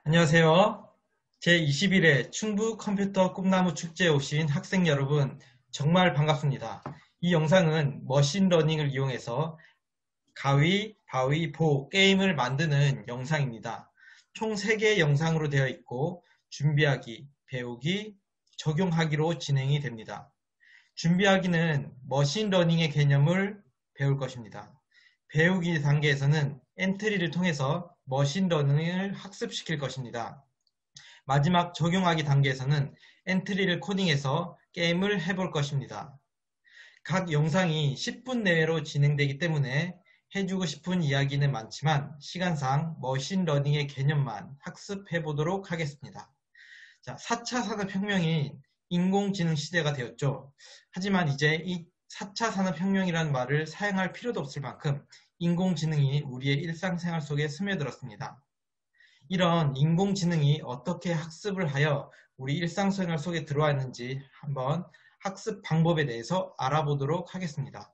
안녕하세요. 제21회 충북 컴퓨터 꿈나무 축제에 오신 학생 여러분, 정말 반갑습니다. 이 영상은 머신러닝을 이용해서 가위, 바위, 보 게임을 만드는 영상입니다. 총 3개의 영상으로 되어 있고 준비하기, 배우기, 적용하기로 진행이 됩니다. 준비하기는 머신러닝의 개념을 배울 것입니다. 배우기 단계에서는 엔트리를 통해서 머신러닝을 학습시킬 것입니다. 마지막 적용하기 단계에서는 엔트리를 코딩해서 게임을 해볼 것입니다. 각 영상이 10분 내외로 진행되기 때문에 해주고 싶은 이야기는 많지만 시간상 머신러닝의 개념만 학습해 보도록 하겠습니다. 자, 4차 산업혁명이 인공지능 시대가 되었죠. 하지만 이제 이 4차 산업혁명이라는 말을 사용할 필요도 없을 만큼 인공지능이 우리의 일상생활 속에 스며들었습니다. 이런 인공지능이 어떻게 학습을 하여 우리 일상생활 속에 들어왔는지 한번 학습 방법에 대해서 알아보도록 하겠습니다.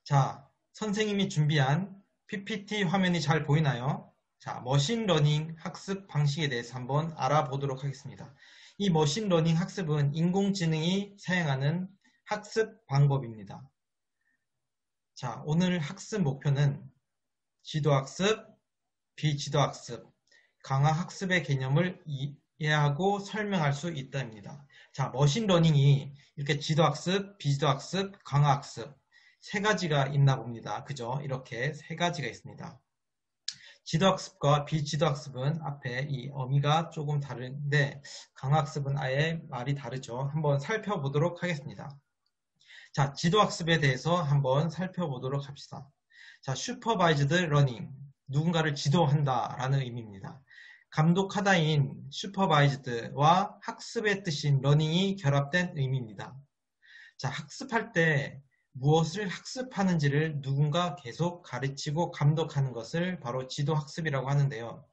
자, 선생님이 준비한 PPT 화면이 잘 보이나요? 자, 머신러닝 학습 방식에 대해서 한번 알아보도록 하겠습니다. 이 머신러닝 학습은 인공지능이 사용하는 학습 방법입니다. 자, 오늘 학습 목표는 지도학습, 비지도학습, 강화학습의 개념을 이해하고 설명할 수 있다입니다. 자, 머신러닝이 이렇게 지도학습, 비지도학습, 강화학습 3가지가 있나 봅니다. 그죠? 이렇게 3가지가 있습니다. 지도학습과 비지도학습은 앞에 이 어미가 조금 다른데 강화학습은 아예 말이 다르죠. 한번 살펴보도록 하겠습니다. 자, 지도학습에 대해서 한번 살펴보도록 합시다. 자, 슈퍼바이즈드 러닝, 누군가를 지도한다 라는 의미입니다. 감독하다인 슈퍼바이즈드와 학습의 뜻인 러닝이 결합된 의미입니다. 자, 학습할 때 무엇을 학습하는지를 누군가 계속 가르치고 감독하는 것을 바로 지도학습이라고 하는데요.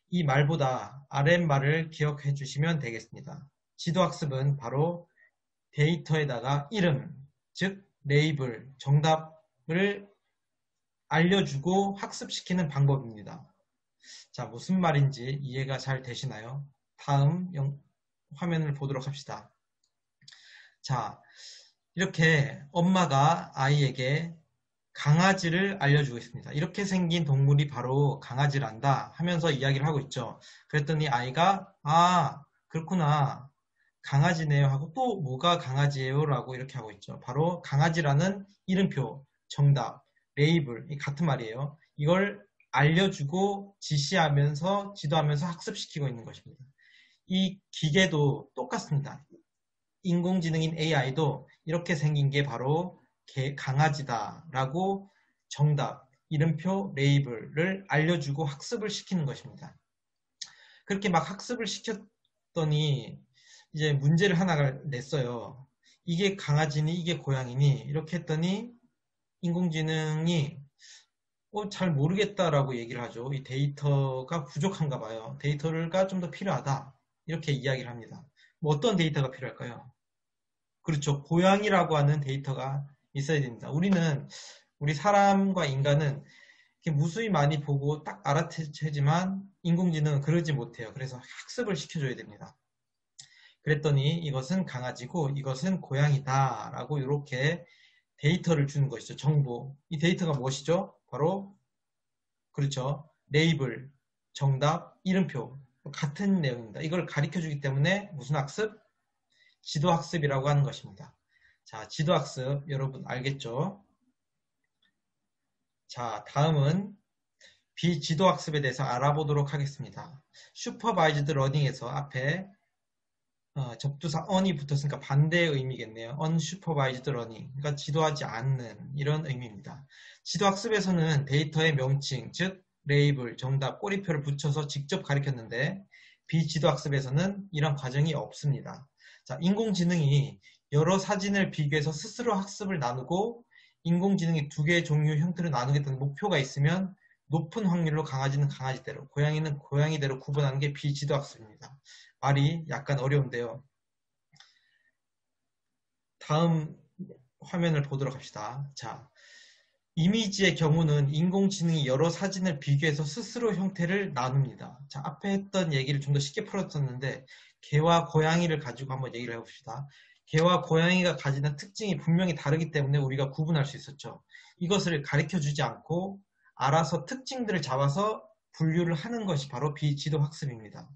이 말보다 아랫말을 기억해 주시면 되겠습니다. 지도학습은 바로 데이터에다가 이름, 즉 레이블, 정답을 알려주고 학습시키는 방법입니다. 자, 무슨 말인지 이해가 잘 되시나요? 다음 화면을 보도록 합시다. 자, 이렇게 엄마가 아이에게 강아지를 알려주고 있습니다. 이렇게 생긴 동물이 바로 강아지란다 하면서 이야기를 하고 있죠. 그랬더니 아이가 그렇구나. 강아지네요 하고 또 뭐가 강아지예요? 라고 이렇게 하고 있죠. 바로 강아지라는 이름표, 정답, 레이블, 같은 말이에요. 이걸 알려주고 지시하면서 지도하면서 학습시키고 있는 것입니다. 이 기계도 똑같습니다. 인공지능인 AI도 이렇게 생긴 게 바로 강아지다라고 정답, 이름표, 레이블을 알려주고 학습을 시키는 것입니다. 그렇게 막 학습을 시켰더니 이제 문제를 하나 냈어요. 이게 강아지니 이게 고양이니 이렇게 했더니 인공지능이 잘 모르겠다라고 얘기를 하죠. 이 데이터가 부족한가 봐요. 데이터가 좀 더 필요하다. 이렇게 이야기를 합니다. 뭐 어떤 데이터가 필요할까요? 그렇죠. 고양이라고 하는 데이터가 있어야 됩니다. 우리 사람과 인간은 이렇게 무수히 많이 보고 딱 알아채지만 인공지능은 그러지 못해요. 그래서 학습을 시켜줘야 됩니다. 그랬더니 이것은 강아지고 이것은 고양이다 라고 이렇게 데이터를 주는 것이죠. 정보. 이 데이터가 무엇이죠? 바로 그렇죠. 레이블, 정답, 이름표 같은 내용입니다. 이걸 가르쳐 주기 때문에 무슨 학습? 지도학습이라고 하는 것입니다. 자, 지도학습 여러분 알겠죠? 자, 다음은 비지도학습에 대해서 알아보도록 하겠습니다. 슈퍼바이즈드 러닝에서 앞에 접두사 on이 붙었으니까 반대의 의미겠네요. unsupervised learning, 그러니까 지도하지 않는 이런 의미입니다. 지도학습에서는 데이터의 명칭, 즉 레이블, 정답, 꼬리표를 붙여서 직접 가르쳤는데 비지도학습에서는 이런 과정이 없습니다. 자, 인공지능이 여러 사진을 비교해서 스스로 학습을 나누고 인공지능이 2개의 종류 형태로 나누겠다는 목표가 있으면 높은 확률로 강아지는 강아지대로, 고양이는 고양이대로 구분하는 게 비지도학습입니다. 말이 약간 어려운데요. 다음 화면을 보도록 합시다. 자, 이미지의 경우는 인공지능이 여러 사진을 비교해서 스스로 형태를 나눕니다. 자, 앞에 했던 얘기를 좀 더 쉽게 풀었었는데 개와 고양이를 가지고 한번 얘기를 해봅시다. 개와 고양이가 가지는 특징이 분명히 다르기 때문에 우리가 구분할 수 있었죠. 이것을 가르쳐주지 않고 알아서 특징들을 잡아서 분류를 하는 것이 바로 비지도 학습입니다.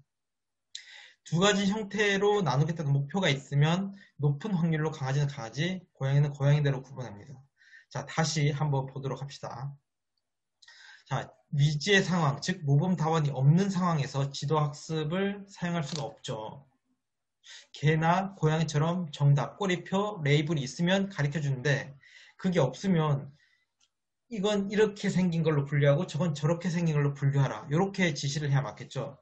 두 가지 형태로 나누겠다는 목표가 있으면 높은 확률로 강아지는 강아지, 고양이는 고양이대로 구분합니다. 자, 다시 한번 보도록 합시다. 자, 미지의 상황, 즉 모범 답안이 없는 상황에서 지도학습을 사용할 수가 없죠. 개나 고양이처럼 정답, 꼬리표, 레이블이 있으면 가르쳐주는데 그게 없으면 이건 이렇게 생긴 걸로 분류하고 저건 저렇게 생긴 걸로 분류하라. 이렇게 지시를 해야 맞겠죠.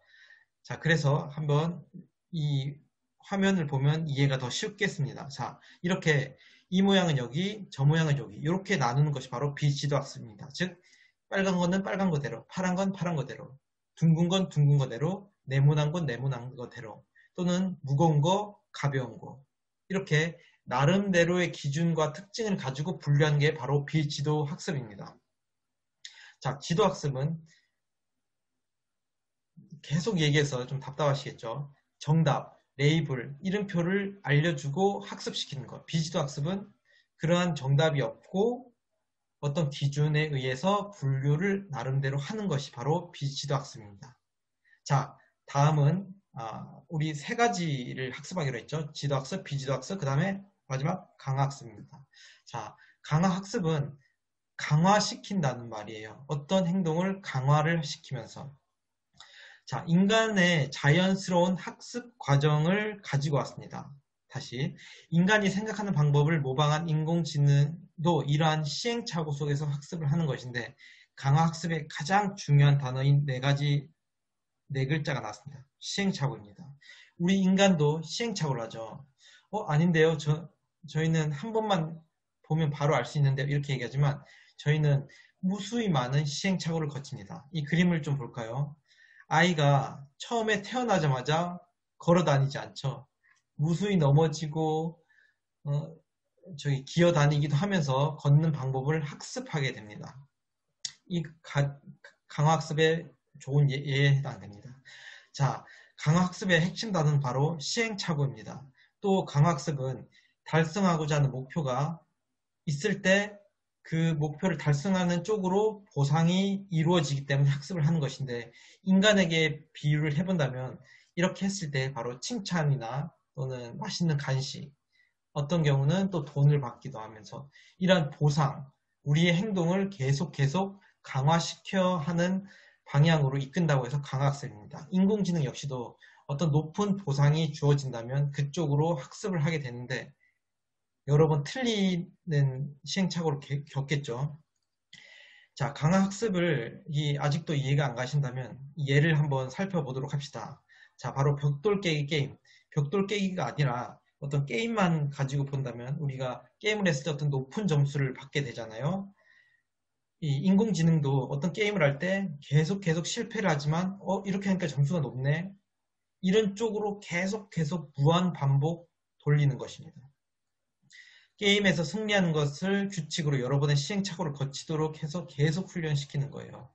자, 그래서 한번 이 화면을 보면 이해가 더 쉽겠습니다. 자, 이렇게 이 모양은 여기, 저 모양은 여기 이렇게 나누는 것이 바로 비지도학습입니다. 즉 빨간 거는 빨간 거대로, 파란 건 파란 거대로, 둥근 건 둥근 거대로, 네모난 건 네모난 거대로, 또는 무거운 거, 가벼운 거 이렇게 나름대로의 기준과 특징을 가지고 분류하는 게 바로 비지도학습입니다. 자, 지도학습은 계속 얘기해서 좀 답답하시겠죠. 정답, 레이블, 이름표를 알려주고 학습시키는 것. 비지도 학습은 그러한 정답이 없고 어떤 기준에 의해서 분류를 나름대로 하는 것이 바로 비지도 학습입니다. 자, 다음은 우리 세 가지를 학습하기로 했죠. 지도학습, 비지도학습, 그 다음에 마지막 강화학습입니다. 자, 강화학습은 강화시킨다는 말이에요. 어떤 행동을 강화를 시키면서. 자, 인간의 자연스러운 학습 과정을 가지고 왔습니다. 다시, 인간이 생각하는 방법을 모방한 인공지능도 이러한 시행착오 속에서 학습을 하는 것인데 강화학습의 가장 중요한 단어인 네 글자가 나왔습니다. 시행착오입니다. 우리 인간도 시행착오를 하죠. 아닌데요. 저희는 한 번만 보면 바로 알 수 있는데 이렇게 얘기하지만 저희는 무수히 많은 시행착오를 거칩니다. 이 그림을 좀 볼까요? 아이가 처음에 태어나자마자 걸어 다니지 않죠. 무수히 넘어지고 기어 다니기도 하면서 걷는 방법을 학습하게 됩니다. 이 강화학습의 좋은 예에 해당됩니다. 자, 강화학습의 핵심 단어는 바로 시행착오입니다. 또 강화학습은 달성하고자 하는 목표가 있을 때 그 목표를 달성하는 쪽으로 보상이 이루어지기 때문에 학습을 하는 것인데 인간에게 비유를 해본다면 이렇게 했을 때 바로 칭찬이나 또는 맛있는 간식, 어떤 경우는 또 돈을 받기도 하면서 이러한 보상, 우리의 행동을 계속 강화시켜 하는 방향으로 이끈다고 해서 강화학습입니다. 인공지능 역시도 어떤 높은 보상이 주어진다면 그쪽으로 학습을 하게 되는데 여러 번 틀리는 시행착오를 겪겠죠. 자, 강화학습을 아직도 이해가 안 가신다면 예를 한번 살펴보도록 합시다. 자, 바로 벽돌 깨기 게임. 벽돌 깨기가 아니라 어떤 게임만 가지고 본다면 우리가 게임을 했을 때 어떤 높은 점수를 받게 되잖아요. 이 인공지능도 어떤 게임을 할 때 계속 실패를 하지만 이렇게 하니까 점수가 높네. 이런 쪽으로 계속 무한 반복 돌리는 것입니다. 게임에서 승리하는 것을 규칙으로 여러 번의 시행착오를 거치도록 해서 계속 훈련시키는 거예요.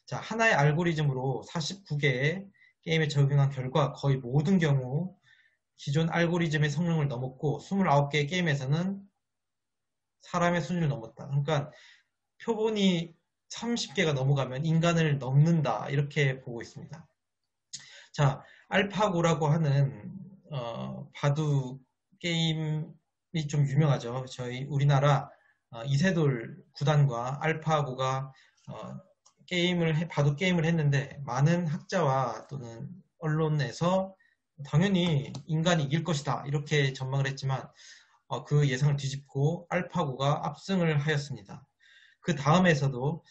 자, 하나의 알고리즘으로 49개의 게임에 적용한 결과 거의 모든 경우 기존 알고리즘의 성능을 넘었고 29개의 게임에서는 사람의 수준을 넘었다. 그러니까 표본이 30개가 넘어가면 인간을 넘는다 이렇게 보고 있습니다. 자, 알파고라고 하는 바둑 게임이 좀 유명하죠. 저희 우리나라 이세돌 구단과 알파고가 바둑 게임을 했는데 많은 학자와 또는 언론에서 당연히 인간이 이길 것이다 이렇게 전망을 했지만 그 예상을 뒤집고 알파고가 압승을 하였습니다. 그 다음에서도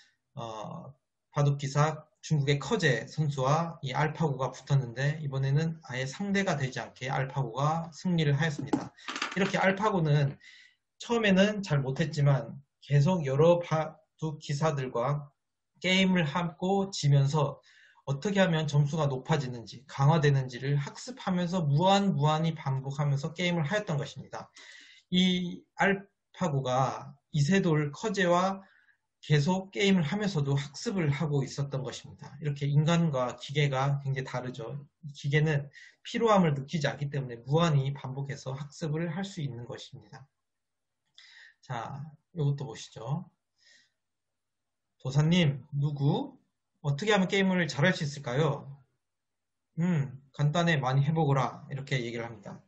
바둑기사 중국의 커제 선수와 이 알파고가 붙었는데 이번에는 아예 상대가 되지 않게 알파고가 승리를 하였습니다. 이렇게 알파고는 처음에는 잘 못했지만 계속 여러 바둑 기사들과 게임을 하고 지면서 어떻게 하면 점수가 높아지는지 강화되는지를 학습하면서 무한히 반복하면서 게임을 하였던 것입니다. 이 알파고가 이세돌 커제와 계속 게임을 하면서도 학습을 하고 있었던 것입니다. 이렇게 인간과 기계가 굉장히 다르죠. 기계는 피로함을 느끼지 않기 때문에 무한히 반복해서 학습을 할 수 있는 것입니다. 자, 이것도 보시죠. 도사님, 누구? 어떻게 하면 게임을 잘할 수 있을까요? 간단해, 많이 해보거라. 이렇게 얘기를 합니다.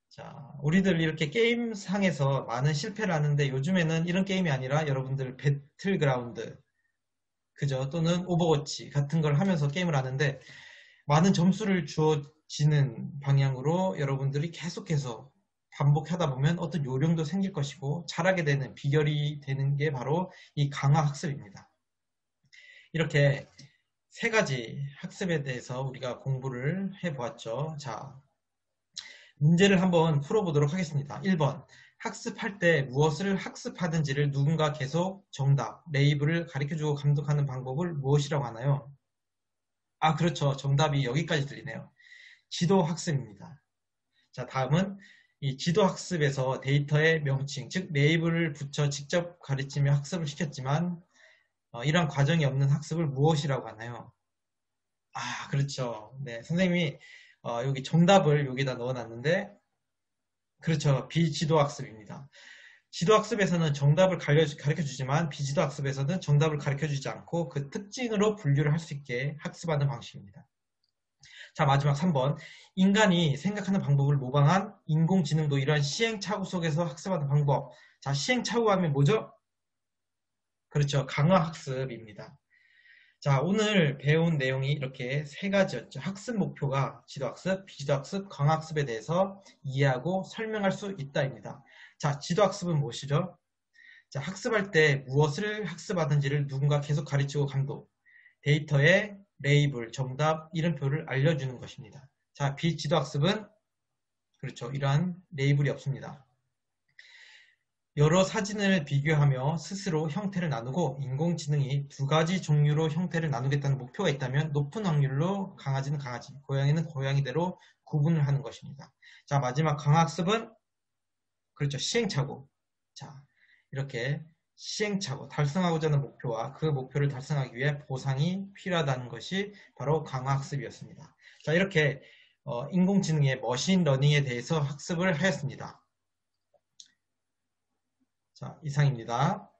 자, 우리들 이렇게 게임상에서 많은 실패를 하는데 요즘에는 이런 게임이 아니라 여러분들 배틀그라운드, 그죠? 또는 오버워치 같은 걸 하면서 게임을 하는데 많은 점수를 주어지는 방향으로 여러분들이 계속해서 반복하다 보면 어떤 요령도 생길 것이고 잘하게 되는 비결이 되는 게 바로 이 강화 학습입니다. 이렇게 세 가지 학습에 대해서 우리가 공부를 해보았죠. 자, 문제를 한번 풀어보도록 하겠습니다. 1번. 학습할 때 무엇을 학습하든지를 누군가 계속 정답, 레이블을 가르쳐주고 감독하는 방법을 무엇이라고 하나요? 아, 그렇죠. 정답이 여기까지 들리네요. 지도학습입니다. 자, 다음은 이 지도학습에서 데이터의 명칭, 즉 레이블을 붙여 직접 가르치며 학습을 시켰지만 이런 과정이 없는 학습을 무엇이라고 하나요? 아, 그렇죠. 네, 선생님이 여기 정답을 여기다 넣어놨는데 그렇죠. 비지도학습입니다. 지도학습에서는 정답을 가르쳐주지만 비지도학습에서는 정답을 가르쳐주지 않고 그 특징으로 분류를 할 수 있게 학습하는 방식입니다. 자, 마지막 3번. 인간이 생각하는 방법을 모방한 인공지능도 이러한 시행착오 속에서 학습하는 방법. 자, 시행착오 하면 뭐죠? 그렇죠. 강화학습입니다. 자, 오늘 배운 내용이 이렇게 세 가지였죠. 학습 목표가 지도학습, 비지도학습, 강화학습에 대해서 이해하고 설명할 수 있다입니다. 자, 지도학습은 무엇이죠? 자, 학습할 때 무엇을 학습하든지를 누군가 계속 가르치고 감독, 데이터의 레이블, 정답, 이름표를 알려주는 것입니다. 자, 비지도학습은 그렇죠. 이러한 레이블이 없습니다. 여러 사진을 비교하며 스스로 형태를 나누고 인공지능이 두 가지 종류로 형태를 나누겠다는 목표가 있다면 높은 확률로 강아지는 강아지, 고양이는 고양이대로 구분을 하는 것입니다. 자, 마지막 강학습은 그렇죠. 시행착오. 자, 이렇게 시행착오, 달성하고자 하는 목표와 그 목표를 달성하기 위해 보상이 필요하다는 것이 바로 강화학습이었습니다. 자, 이렇게 인공지능의 머신러닝에 대해서 학습을 하였습니다. 자, 이상입니다.